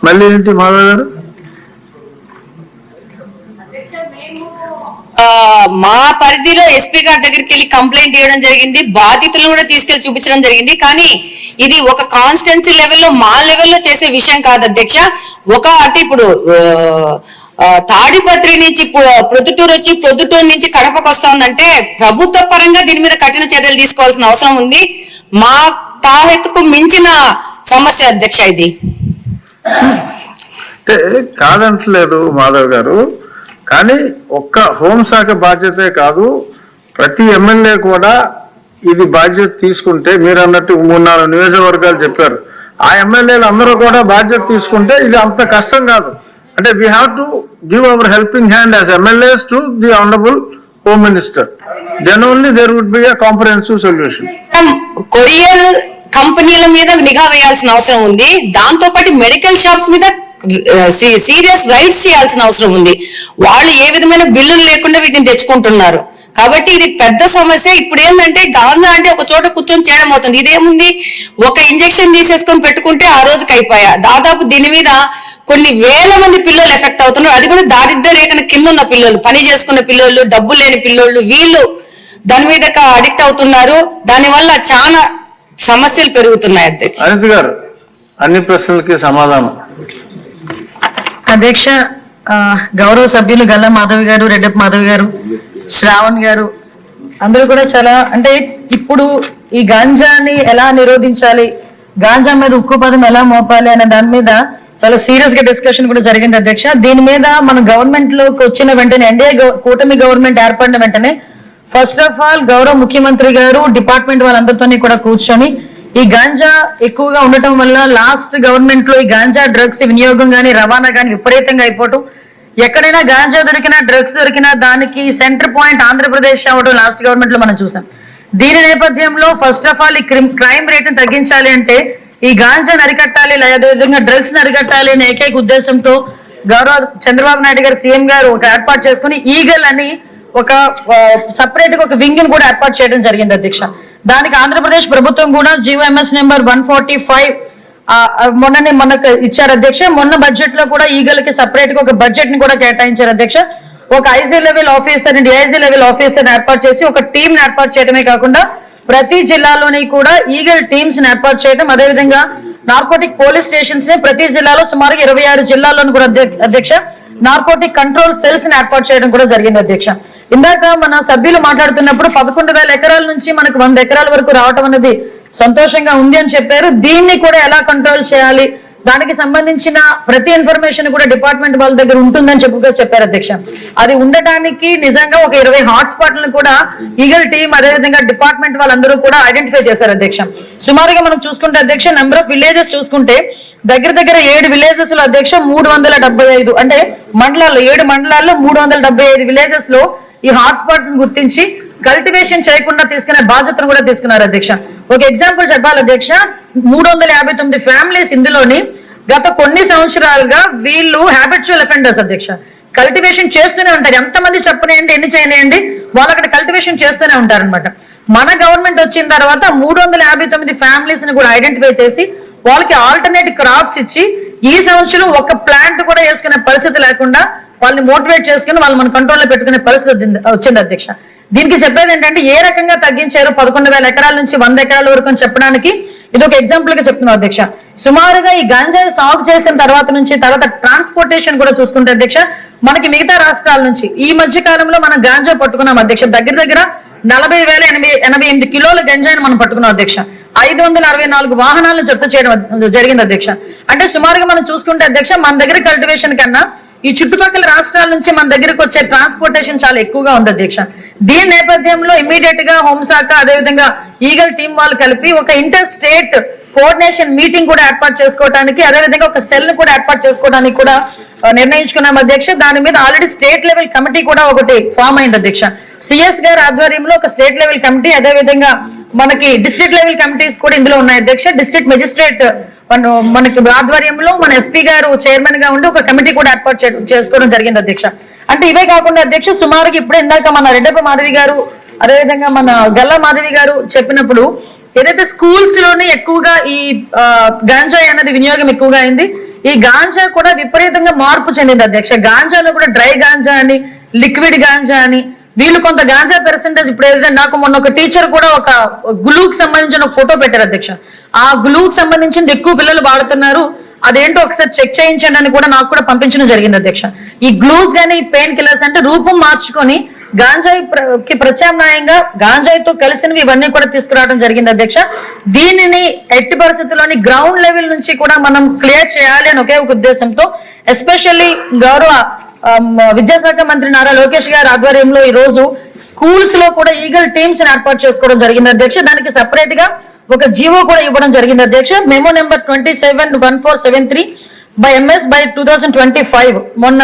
మళ్ళీ ఏంటి మాధవ్ గారు? మా పరిధిలో ఎస్పీ గారి దగ్గరికి వెళ్ళి కంప్లైంట్ చేయడం జరిగింది, బాధితులను కూడా తీసుకెళ్లి చూపించడం జరిగింది. కానీ ఇది ఒక కాన్స్టిట్యున్సీ లెవెల్లో మా లెవెల్లో చేసే విషయం కాదు అధ్యక్ష. అంటే ఇప్పుడు తాడిపత్రి నుంచి ప్రొద్దుటూరు వచ్చి ప్రొద్దుటూరు నుంచి కడపకు వస్తా ఉందంటే ప్రభుత్వ పరంగా దీని మీద కఠిన చర్యలు తీసుకోవాల్సిన అవసరం ఉంది. మా తాహెత్తుకు మించిన సమస్య అధ్యక్ష ఇది. కాదంటలేదు మాధవ్ గారు, కానీ ఒక్క హోంశాఖ బాధ్యతే కాదు, ప్రతి ఎమ్మెల్యే కూడా ఇది బాధ్యత తీసుకుంటే, మీరు అన్నట్టు 3-4 నియోజకవర్గాలు చెప్పారు, ఆ ఎమ్మెల్యేలు అందరూ కూడా బాధ్యత తీసుకుంటే ఇది అంత కష్టం కాదు. అంటే we have to give our helping hand as MLAs to the honourable home minister. Then only there would be a comprehensive solution. Courier కంపెనీల మీద నిఘా వేయాల్సిన అవసరం ఉంది. దాంతో పాటు మెడికల్ షాప్స్ మీద సీరియస్ రైట్స్ చేయాల్సిన అవసరం ఉంది. వాళ్ళు ఏ విధమైన బిల్లులు లేకుండా వీటిని తెచ్చుకుంటున్నారు. కాబట్టి ఇది పెద్ద సమస్య. ఇప్పుడు ఏంటంటే గాంజా అంటే ఒక చోట కూర్చొని చేయడం అవుతుంది. ఇదేముంది, ఒక ఇంజెక్షన్ తీసేసుకొని పెట్టుకుంటే ఆ రోజుకి అయిపోయా. దాదాపు దీని మీద కొన్ని వేల మంది పిల్లలు ఎఫెక్ట్ అవుతున్నారు. అది కూడా దారిద్ర్య రేఖన కింద ఉన్న పిల్లలు, పని చేసుకున్న పిల్లలు, డబ్బు లేని పిల్లలు, వీళ్ళు దాని మీద అడిక్ట్ అవుతున్నారు. దానివల్ల చాలా సమస్యలు పెరుగుతున్నాయి. అధ్యక్ష అనిత గారు, అన్ని ప్రశ్నలకి సమాధానం. అధ్యక్ష, గౌరవ సభ్యులు గల్లా మాధవి గారు, రెడ్డప్ప మాధవి గారు, శ్రావణ్ గారు అందరూ కూడా చాలా, అంటే ఇప్పుడు ఈ గాంజాని ఎలా నిరోధించాలి, గాంజా మీద ఉక్కు పదం ఎలా మోపాలి అనే దాని మీద చాలా సీరియస్ గా డిస్కషన్ కూడా జరిగింది అధ్యక్ష. దీని మీద మన గవర్నమెంట్ లోకి వచ్చిన వెంటనే, ఎన్డీఏ కూటమి గవర్నమెంట్ ఏర్పడిన వెంటనే ఫస్ట్ ఆఫ్ ఆల్ గౌరవ ముఖ్యమంత్రి గారు డిపార్ట్మెంట్ వాళ్ళందరితో కూడా కూర్చొని ఈ గాంజా ఎక్కువగా ఉండటం వల్ల లాస్ట్ గవర్నమెంట్ లో ఈ గాంజా డ్రగ్స్ వినియోగం గానీ రవాణా గానీ విపరీతంగా అయిపోవటం, ఎక్కడైనా గాంజా దొరికినా డ్రగ్స్ దొరికినా దానికి సెంటర్ పాయింట్ ఆంధ్రప్రదేశ్ అవ్వడం లాస్ట్ గవర్నమెంట్ లో మనం చూసాం. దీని నేపథ్యంలో ఫస్ట్ ఆఫ్ ఆల్ ఈ క్రైమ్ రేట్ ని తగ్గించాలి అంటే ఈ గాంజా అరికట్టాలి, అదేవిధంగా డ్రగ్స్ అరికట్టాలి అనే ఏకైక ఉద్దేశంతో గౌరవ చంద్రబాబు నాయుడు గారు సీఎం గారు ఒక ఏర్పాటు చేసుకుని ఈగల్ అని ఒక సపరేట్ గా ఒక వింగ్ ని కూడా ఏర్పాటు చేయడం జరిగింది అధ్యక్ష. దానికి ఆంధ్రప్రదేశ్ ప్రభుత్వం కూడా GOMS నెంబర్ 145 మొన్ననే మనకు ఇచ్చారు అధ్యక్ష. మొన్న బడ్జెట్ లో కూడా ఈగల్ కి సపరేట్ గా ఒక బడ్జెట్ ని కూడా కేటాయించారు అధ్యక్ష. ఒక IG level officer and DIG level officer ఏర్పాటు చేసి ఒక టీం ఏర్పాటు చేయడమే కాకుండా ప్రతి జిల్లాలోని కూడా ఈగల్ టీమ్స్ ఏర్పాటు చేయడం, అదేవిధంగా నార్కోటిక్ పోలీస్ స్టేషన్స్ ని ప్రతి జిల్లాలో సుమారుగా 26 జిల్లాల్లోని కూడా అధ్యక్ష నార్కోటిక్ కంట్రోల్ సెల్స్ ని ఏర్పాటు చేయడం కూడా జరిగింది అధ్యక్ష. ఇందాక మన సభ్యులు మాట్లాడుతున్నప్పుడు 11,000 ఎకరాల నుంచి మనకు 100 ఎకరాల వరకు రావటం అనేది సంతోషంగా ఉంది అని చెప్పారు. దీన్ని కూడా ఎలా కంట్రోల్ చేయాలి, దానికి సంబంధించిన ప్రతి ఇన్ఫర్మేషన్ కూడా డిపార్ట్మెంట్ వాళ్ళ దగ్గర ఉంటుందని చెప్పారు అధ్యక్ష. అది ఉండటానికి నిజంగా ఒక 20 హాట్స్పాట్లను కూడా ఈగల్ టీం అదేవిధంగా డిపార్ట్మెంట్ వాళ్ళందరూ కూడా ఐడెంటిఫై చేశారు అధ్యక్ష. సుమారుగా మనం చూసుకుంటే అధ్యక్ష నెంబర్ ఆఫ్ విలేజెస్ చూసుకుంటే దగ్గర 7 విలేజెస్ లో అధ్యక్ష 375, అంటే మండలాల్లో 7 మండలాల్లో 375 విలేజెస్ లో ఈ హాట్స్పాట్స్ గుర్తించి కల్టివేషన్ చేయకుండా తీసుకునే బాధ్యతను కూడా తీసుకున్నారు అధ్యక్ష. ఒక ఎగ్జాంపుల్ చెప్పాలి అధ్యక్ష, 359 ఫ్యామిలీస్ ఇందులోని గత కొన్ని సంవత్సరాలుగా వీళ్ళు హ్యాబిచువల్ అఫెండర్స్ అధ్యక్ష. కల్టివేషన్ చేస్తూనే ఉంటారు. ఎంతమంది చెప్పనేయండి, ఎన్ని చేయనేయండి, వాళ్ళు అక్కడ కల్టివేషన్ చేస్తూనే ఉంటారనమాట. మన గవర్నమెంట్ వచ్చిన తర్వాత 359 ఫ్యామిలీస్ ని కూడా ఐడెంటిఫై చేసి వాళ్ళకి ఆల్టర్నేట్ క్రాప్స్ ఇచ్చి ఈ సంవత్సరం ఒక ప్లాంట్ కూడా వేసుకునే పరిస్థితి లేకుండా వాళ్ళని మోటివేట్ చేసుకుని వాళ్ళు మన కంట్రోల్లో పెట్టుకునే పరిస్థితి వచ్చింది అధ్యక్ష. దీనికి చెప్పేది ఏంటంటే ఏ రకంగా తగ్గించారు 11,000 ఎకరాల నుంచి 100 ఎకరాల వరకు అని చెప్పడానికి ఇది ఒక ఎగ్జాంపుల్ గా చెప్తున్నాం అధ్యక్ష. సుమారుగా ఈ గాంజా సాగు చేసిన తర్వాత ట్రాన్స్పోర్టేషన్ కూడా చూసుకుంటే అధ్యక్ష మనకి మిగతా రాష్ట్రాల నుంచి ఈ మధ్య కాలంలో మనం గాంజా పట్టుకున్నాం అధ్యక్ష. దగ్గర 40,088 కిలోల గంజాయిని మనం పట్టుకున్నాం అధ్యక్ష. 564 వాహనాలను జప్తు చేయడం జరిగింది అధ్యక్ష. అంటే సుమారుగా మనం చూసుకుంటే అధ్యక్ష మన దగ్గర కల్టివేషన్ కన్నా ఈ చుట్టుపక్కల రాష్ట్రాల నుంచి మన దగ్గరకు వచ్చే ట్రాన్స్పోర్టేషన్ చాలా ఎక్కువగా ఉంది అధ్యక్ష. దీని నేపథ్యంలో ఇమీడియట్ గా హోంశాఖ అదేవిధంగా ఈగల్ టీం వాళ్ళు కలిపి ఒక ఇంటర్ స్టేట్ కోఆర్డినేషన్ మీటింగ్ కూడా ఏర్పాటు చేసుకోవడానికి, అదేవిధంగా ఒక సెల్ ను కూడా ఏర్పాటు చేసుకోవడానికి కూడా నిర్ణయించుకున్నాం అధ్యక్ష. దాని మీద ఆల్రెడీ స్టేట్ లెవెల్ కమిటీ కూడా ఒకటి ఫామ్ అయింది అధ్యక్ష. సిఎస్ గారి ఆధ్వర్యంలో ఒక స్టేట్ లెవెల్ కమిటీ, అదేవిధంగా మనకి డిస్ట్రిక్ట్ లెవెల్ కమిటీస్ కూడా ఇందులో ఉన్నాయి అధ్యక్ష. డిస్ట్రిక్ట్ మెజిస్ట్రేట్ మనకి ఆధ్వర్యంలో మన ఎస్పీ గారు చైర్మన్ గా ఉండి ఒక కమిటీ కూడా ఏర్పాటు చేసుకోవడం జరిగింది అధ్యక్ష. అంటే ఇవే కాకుండా అధ్యక్ష సుమారుగా ఇప్పుడు ఇందాక మన రెడ్డప్ప మాధవి గారు అదేవిధంగా మన గల్లా మాధవి గారు చెప్పినప్పుడు ఏదైతే స్కూల్స్ లోనే ఎక్కువగా ఈ గాంజాయి అన్నది వినియోగం ఎక్కువగా అయింది, ఈ గాంజా కూడా విపరీతంగా మార్పు చెందింది అధ్యక్ష. గాంజాలో కూడా డ్రై గాంజా అని, లిక్విడ్ గాంజా అని, వీళ్ళు కొంత గాంజా పెర్సెంటేజ్ ఇప్పుడు ఏదైతే నాకు మొన్న ఒక టీచర్ కూడా ఒక గ్లూకి సంబంధించిన ఒక ఫోటో పెట్టారు అధ్యక్ష. ఆ గ్లూకి సంబంధించింది ఎక్కువ పిల్లలు వాడుతున్నారు, అదేంటో ఒకసారి చెక్ చేయించండి అని కూడా నాకు కూడా పంపించడం జరిగింది అధ్యక్ష. ఈ గ్లూస్ గానీ పెయిన్ కిల్లర్స్ అంటే రూపం మార్చుకొని గాంజాయికి ప్రత్యామ్నాయంగా గాంజాయితో కలిసినవి ఇవన్నీ కూడా తీసుకురావడం జరిగింది అధ్యక్ష. దీనిని ఎట్టి పరిస్థితుల్లోని గ్రౌండ్ లెవెల్ నుంచి కూడా మనం క్లియర్ చేయాలి అని ఒకే ఒక ఉద్దేశంతో ఎస్పెషల్లీ గౌరవ విద్యాశాఖ మంత్రి నారా లోకేష్ గారి ఆధ్వర్యంలో ఈ రోజు స్కూల్స్ లో కూడా ఈగల్ టీమ్స్ ఏర్పాటు చేసుకోవడం జరిగింది అధ్యక్ష. దానికి సెపరేట్ గా ఒక జీవో కూడా ఇవ్వడం జరిగింది అధ్యక్ష. Memo number 271473 by MS by 2025 మొన్న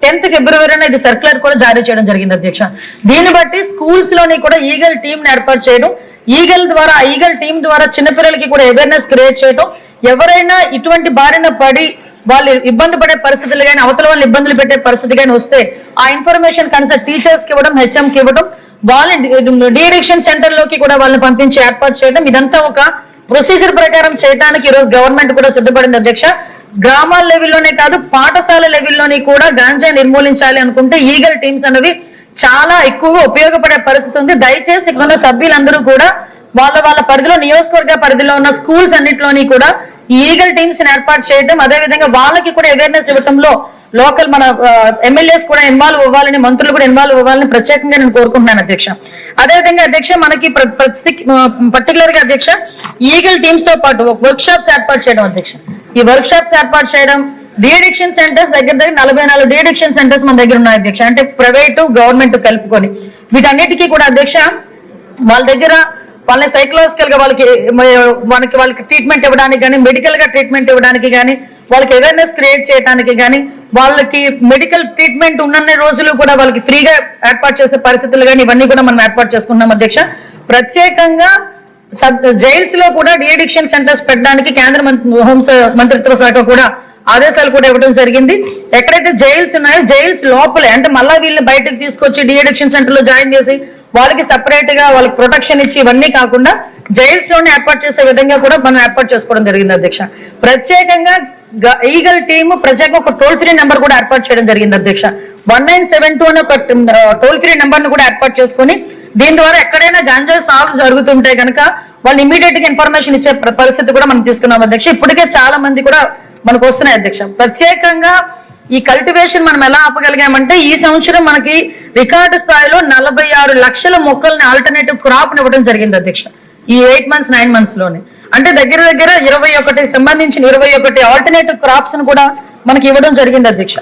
10th ఫిబ్రవరిన ఇది సర్క్యులర్ కూడా జారీ చేయడం జరిగింది అధ్యక్ష. దీన్ని బట్టి స్కూల్స్ లోని కూడా ఈగల్ టీమ్ ఏర్పాటు చేయడం, ఈగల్ టీమ్ ద్వారా చిన్నపిల్లలకి కూడా అవేర్నెస్ క్రియేట్ చేయడం, ఎవరైనా ఇటువంటి బారిన పడి వాళ్ళు ఇబ్బంది పడే పరిస్థితులు కానీ అవతల వాళ్ళు ఇబ్బందులు పెట్టే పరిస్థితి కానీ వస్తే ఆ ఇన్ఫర్మేషన్ కన్సర్ట్ టీచర్స్ కి ఇవ్వడం, HM కి ఇవ్వడం, వాళ్ళని డీఎడిక్షన్ సెంటర్ లోకి కూడా వాళ్ళని పంపించి ఏర్పాటు చేయడం, ఇదంతా ఒక ప్రొసీజర్ ప్రకారం చేయడానికి ఈ రోజు గవర్నమెంట్ కూడా సిద్ధపడింది అధ్యక్ష. గ్రామాల లెవెల్లోనే కాదు పాఠశాల లెవెల్లోని కూడా గాంజా నిర్మూలించాలి అనుకుంటే ఈగల్ టీమ్స్ అనేవి చాలా ఎక్కువగా ఉపయోగపడే పరిస్థితి ఉంది. దయచేసి ఇక్కడ ఉన్న సభ్యులందరూ కూడా వాళ్ళ పరిధిలో నియోజకవర్గ పరిధిలో ఉన్న స్కూల్స్ అన్నింటిలోని కూడా ఈగల్ టీమ్స్ ఏర్పాటు చేయడం, అదే విధంగా వాళ్ళకి కూడా అవేర్నెస్ ఇవ్వడంలో లోకల్ మన ఎమ్మెల్యేస్ కూడా ఇన్వాల్వ్ అవ్వాలని, మంత్రులు కూడా ఇన్వాల్వ్ అవ్వాలని ప్రత్యేకంగా నేను కోరుకుంటున్నాను అధ్యక్ష. అదేవిధంగా అధ్యక్ష మనకి పర్టికులర్ గా అధ్యక్ష ఈగల్ టీమ్స్ తో పాటు వర్క్ షాప్స్ ఏర్పాటు చేయడం అధ్యక్ష. ఈ వర్క్ షాప్స్ ఏర్పాటు చేయడం, డీఎడిక్షన్ సెంటర్స్ దగ్గర 44 డీఎడిక్షన్ సెంటర్స్ మన దగ్గర ఉన్నాయి అధ్యక్ష. అంటే ప్రైవేటు గవర్నమెంట్ కలుపుకొని వీటన్నిటికీ కూడా అధ్యక్ష వాళ్ళ దగ్గర వాళ్ళని సైకలాజికల్ గా వాళ్ళకి ట్రీట్మెంట్ ఇవ్వడానికి కానీ, మెడికల్ గా ట్రీట్మెంట్ ఇవ్వడానికి కానీ, వాళ్ళకి అవేర్నెస్ క్రియేట్ చేయడానికి కానీ, వాళ్ళకి మెడికల్ ట్రీట్మెంట్ ఉన్న రోజులు కూడా వాళ్ళకి ఫ్రీగా ఏర్పాటు చేసే పరిస్థితులు కానీ ఇవన్నీ కూడా మనం ఏర్పాటు చేసుకుంటున్నాం అధ్యక్ష. ప్రత్యేకంగా జైల్స్ లో కూడా డీఎడిక్షన్ సెంటర్స్ పెట్టడానికి కేంద్ర మంత్రిత్వ శాఖ కూడా ఆదేశాలు కూడా ఇవ్వడం జరిగింది. ఎక్కడైతే జైల్స్ ఉన్నాయో జైల్స్ లోపలే అంటే మళ్ళా వీళ్ళని బయటకు తీసుకొచ్చి డీఎడిక్షన్ సెంటర్ లో జాయిన్ చేసి వాళ్ళకి సెపరేట్ గా వాళ్ళకి ప్రొటెక్షన్ ఇచ్చి ఇవన్నీ కాకుండా జైల్స్ లోనే ఏర్పాటు చేసే విధంగా కూడా మనం ఏర్పాటు చేసుకోవడం జరిగింది అధ్యక్ష. ప్రత్యేకంగా ఈగల్ టీమ్ ప్రత్యేకంగా ఒక టోల్ ఫ్రీ నెంబర్ కూడా ఏర్పాటు చేయడం జరిగింది అధ్యక్ష. 1972 అనే ఒక టోల్ ఫ్రీ నెంబర్ ను కూడా ఏర్పాటు చేసుకుని దీని ద్వారా ఎక్కడైనా గాంజా సాగు జరుగుతుంటే కనుక వాళ్ళు ఇమీడియట్ గా ఇన్ఫర్మేషన్ ఇచ్చే పరిస్థితి కూడా మనం తీసుకున్నాం అధ్యక్ష. ఇప్పటికే చాలా మంది కూడా మనకు వస్తున్నాయి అధ్యక్ష. ప్రత్యేకంగా ఈ కల్టివేషన్ మనం ఎలా ఆపగలిగామంటే ఈ సంవత్సరం మనకి రికార్డు స్థాయిలో 46 లక్షల మొక్కల్ని ఆల్టర్నేటివ్ క్రాప్ ఇవ్వడం జరిగింది అధ్యక్ష. ఈ 8 months 9 months లోనే అంటే దగ్గర 21 సంబంధించిన 21 ఆల్టర్నేటివ్ క్రాప్స్ ను కూడా మనకి ఇవ్వడం జరిగింది అధ్యక్ష.